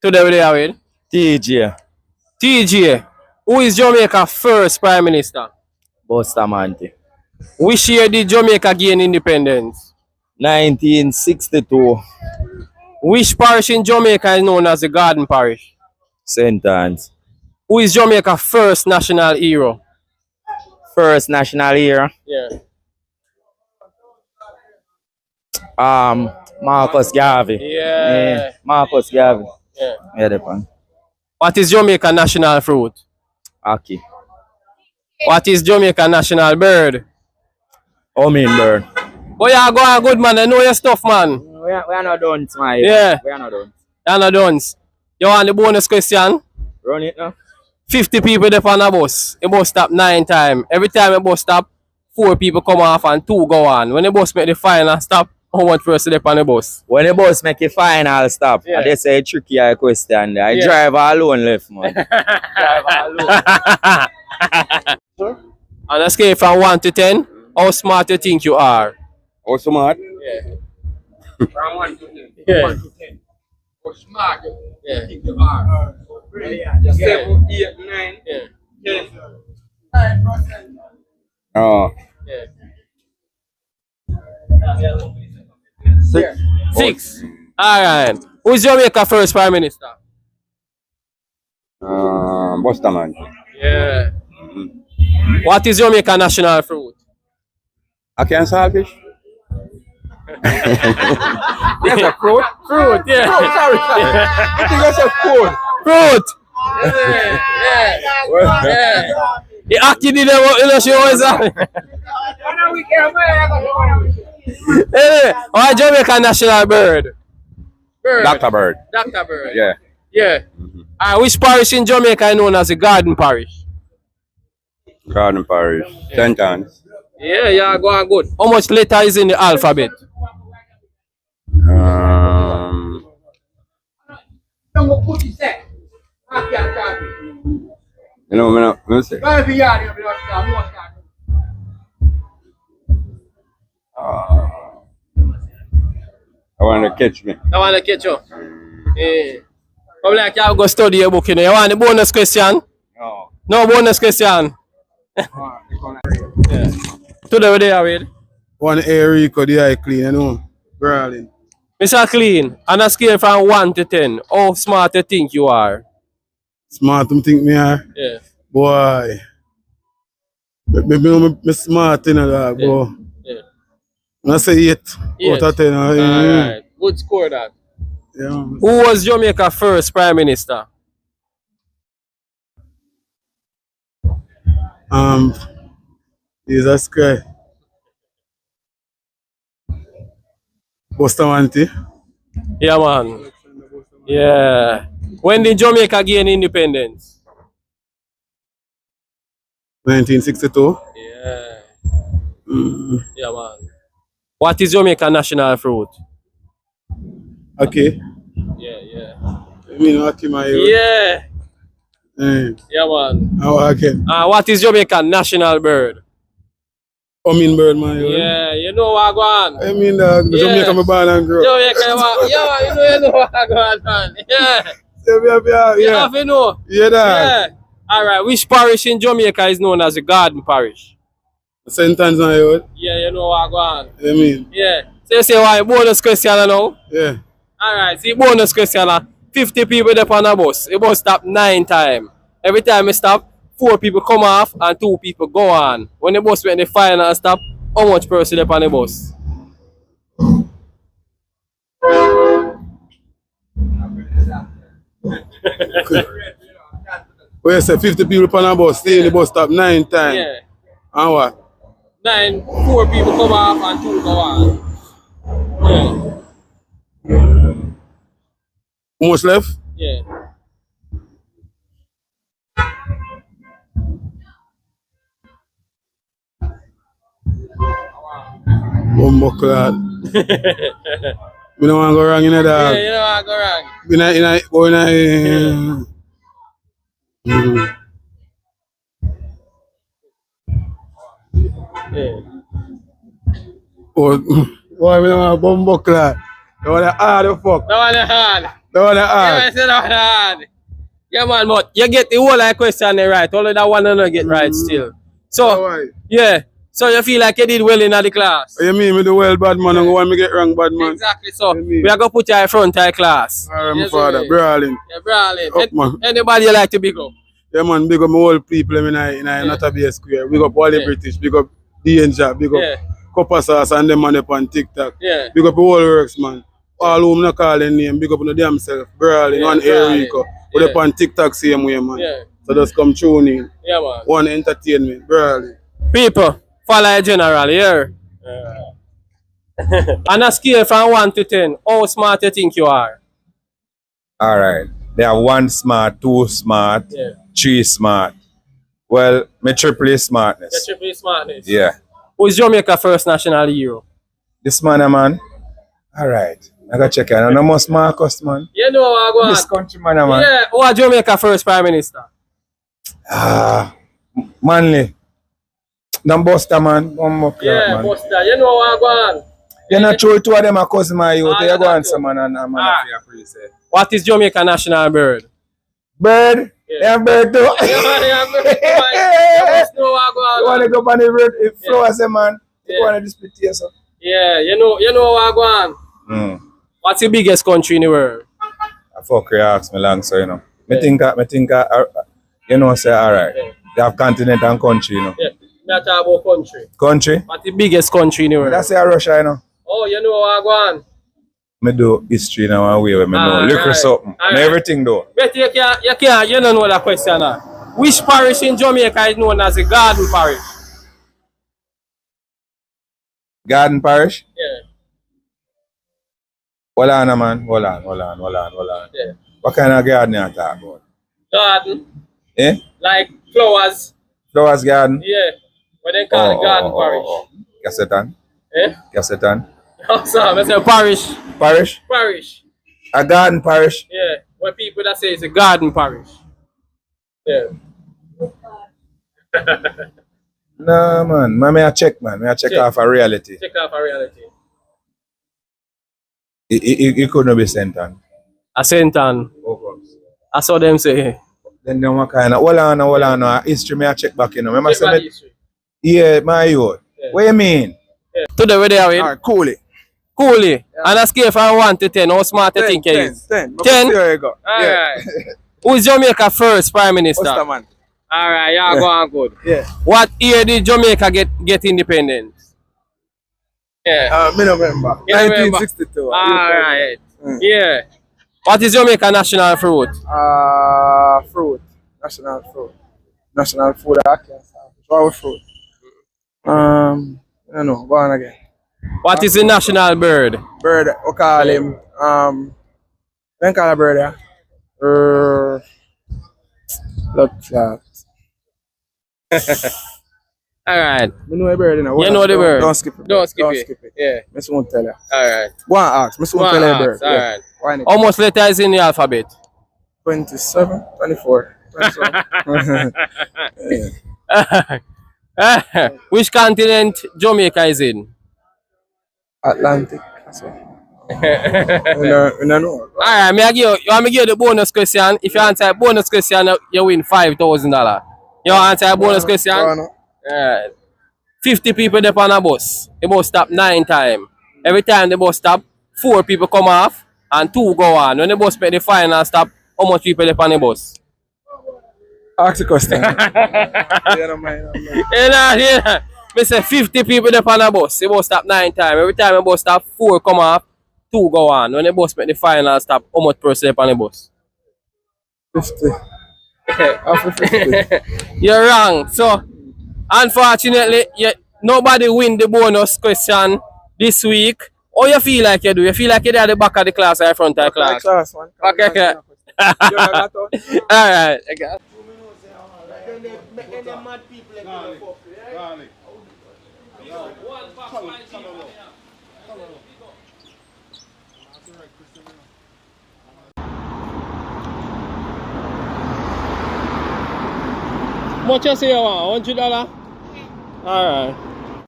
Today we are with TJ. TJ. Who is Jamaica's first Prime Minister? Bustamante. Which year did Jamaica gain independence? 1962. Which parish in Jamaica is known as the Garden Parish? St. Anne's. Who is Jamaica's first national hero? First national hero. Yeah. Marcus Garvey. Yeah. Marcus Garvey. Yeah. Yeah, the one. What is Jamaica's national fruit? Aki. What is Jamaica's national bird? Hummingbird. Oh yeah, go on, good man. I know your stuff, man. We are not done, smile. Yeah. We are not done. You're not done. You want the bonus question? Run it now. 50 people there on a bus. The bus stop 9 times. Every time the bus stop, 4 people come off and 2 go on. When the bus make the final stop, how much person there on the bus? When the bus make a final stop, Yeah. they say tricky question. I Yeah. drive alone left, man. Drive alone. On a scale from 1 to 10, how smart do you think you are? How smart? Yeah. From 1 to 10. Yeah. 1 to 10. How smart Yeah. you are. Yeah. 7, 8, 9, Yeah. 10. 9%. Oh. Yeah. 6. 6. Alright. Who's Jamaica's first Prime Minister? Bustamante. Yeah. What is Jamaica's national fruit? I can saltfish. Yes, a fruit. Fruit, yeah. Oh, sorry. I think that's a food. Fruit! Well, Yeah. The Aki did the show is Anyway, what Jamaica's national bird? Bird. Dr. Bird. Dr. Bird. Yeah. Yeah. Which parish in Jamaica is known as the Garden Parish? Garden Parish. St. Anne's. Yeah, yeah, go on good. How much letter is in the alphabet? You know, let me see. I want to catch me. I want to catch you. Yeah. Come like you have go study your book, you know. You want the bonus question? No. No bonus question. Yeah. Today we there with One area could the eye clean, you know. Brawling. Mr. Clean, on a scale from 1 to 10, how smart you think you are? Smart to think me are. Yeah. Boy. Maybe me smart you know dog, but Yeah. I say 8 Yes. out of 10. Alright. Good score that. Yeah. Who was Jamaica's first Prime Minister? Jesus Christ. Bustamante. Yeah, man. Yeah. When did Jamaica gain independence? 1962. Yeah. Yeah, man. What is Jamaica's national fruit? Okay. Yeah, yeah. I mean, what my Yeah. Yeah, man. How again? What is Jamaica's national bird? Hummingbird, man. Yeah, you know what go on. I mean, dog, Yeah. Jamaica me born and grow. Jamaica, you know what go on, man. Yeah. Yeah. You have to know. Yeah, dog. Yeah. Alright, which parish in Jamaica is known as the Garden Parish? St. Anne's on you. Yeah, you know what go on. I mean, Yeah. So you say why bonus question now? yeah. Alright, see bonus question. 50 people there on a bus. The bus stop 9 times. Every time it stop, 4 people come off and 2 people go on. When the bus went the final stop, how much person there on the bus? Well, you say 50 people on a bus, stay in the bus stop 9 times. Yeah. And what? 4 people come off and 2 go on. Yeah. How much left? Yeah. Bumbuckler. We don't want to go wrong in the dog. Yeah, you know what go wrong. Yeah. Oh, why we don't want to bumbuckler? You want to hard the fuck? That one is hard. That The one that Yeah, ask. say that one hard. Yeah, man, but you get the whole of the question right. Only that one don't get right still. So, Alright. yeah. So you feel like you did well in the class? You mean me the well bad man and go want me get wrong bad man? Exactly. So, You mean? we are going to put you in front of the class. Alright, my Yes, father, sir. brawling. Yeah, brawling. Up, man. Anybody you like to big up? Yeah, man, big up my whole people in Natabia Square. Big up all the Yeah. British. Big up Danger. Big up Yeah. Copper Sauce and them man up on TikTok. Yeah. Big up the whole works, man. All whom not call their name. Big up on the damn self. Brawling, Yeah, one brawling. Erico. But Yeah. up on TikTok same way, man. Yeah. So just come tune in. Yeah, man. One entertainment. Brawling. People, follow a general here. On a scale from 1 to 10, how smart you think you are? Alright. They are 1 smart, 2 smart, Yeah. 3 smart. Well, me triple smartness. You triple smartness. Yeah. Who's Jamaica first national hero? This man. Alright. I gotta check it. I know most Marcus, man. You know what I go This on. country man. Yeah, who are Jamaica first prime minister? Manly. Them Buster, man. One more Yeah, man. Buster. You know what I go on. You're not sure two of them are cousin my youth. Ah, You go that's answer, true. man, and man, Ah. I feel say. What is Jamaica national bird? Bird? Yeah. Yeah, bird too. You must know what I go You want on. to go on the bird? It flowers, man. Yeah. You want to dispute here, so. Yeah, you know what I go on. What's the biggest country in the world? I fuck you ask me long, so you know. Me think, you know, say alright. Yeah. They have continent and country, you know. Yeah, me talk about country. Country? What's the biggest country in the world? That's Russia, you know. Oh, you know what I go on. Me do history now and way where me know. Liquor Alright. something. And Alright. everything though. But you don't know that question now. Which parish in Jamaica is known as the Garden Parish? Garden Parish? Yeah, Hold on, man. Hold on. yeah. What kind of garden you talk about? Garden, Eh? like flowers. Flowers garden? Yeah, what they call the Garden Parish. Casetan? Eh? Casetan? Also, I say parish. Parish? Parish. A garden parish? Yeah, where people that say it's a Garden Parish. Yeah. No, man. May I check, man. May I check Check. off a reality. Check out for reality. It could not be sent on. A Sentan. I saw them say. Then you want kind of, hold on. History, may I check back, you know. Remember, Check back history. yeah, my youth. Yeah. What you mean? Today, where they are with? Alright, cool it. Coolly. On a scale from 1 to 10, how smart you think you is? 10. 10? Here you go. Alright. Who is Jamaica first prime minister? Buster, man. Alright, y'all go on good. Yeah. What year did Jamaica get independence? Yeah. Me remember. You remember? 1962. Alright. Yeah. What is Jamaica national fruit? Fruit. National fruit. National food. I can't say. What fruit? I don't know. Go on again. What is the national bird? Bird. We call him. Then call a bird. Yeah. Blood clot. Alright. You know a bird, you know. You know the bird. Don't skip it. Don't skip Don't it. skip it. Yeah. I won't tell you. Alright. Go and ask. I won't tell you a bird. Alright. Why not? How much letters in the alphabet? 27, 24. 27. Which continent Jamaica is in? Atlantic. That's all. I don't know. Alright, you want me give you the bonus question? If you answer a bonus question, you win $5,000. You want to answer a bonus question? Go on. Alright. 50 people there on a bus. The bus stop 9 times. Every time the bus stop, 4 people come off and 2 go on. When the bus make the final stop, how much people there on the bus? Ask the question. Yeah, no mind. Yeah. Me say 50 people there on a bus. The bus stop 9 times. Every time the bus stop, 4 come off, 2 go on. When the bus make the final stop, how much person there on the bus? 50. After 50. You're wrong. So, unfortunately, nobody win the bonus question this week. How you feel like you do? You feel like you're at the back of the class or in front of the class? Class, man. Okay. Alright. Okay. How much you say you want? $100? Alright.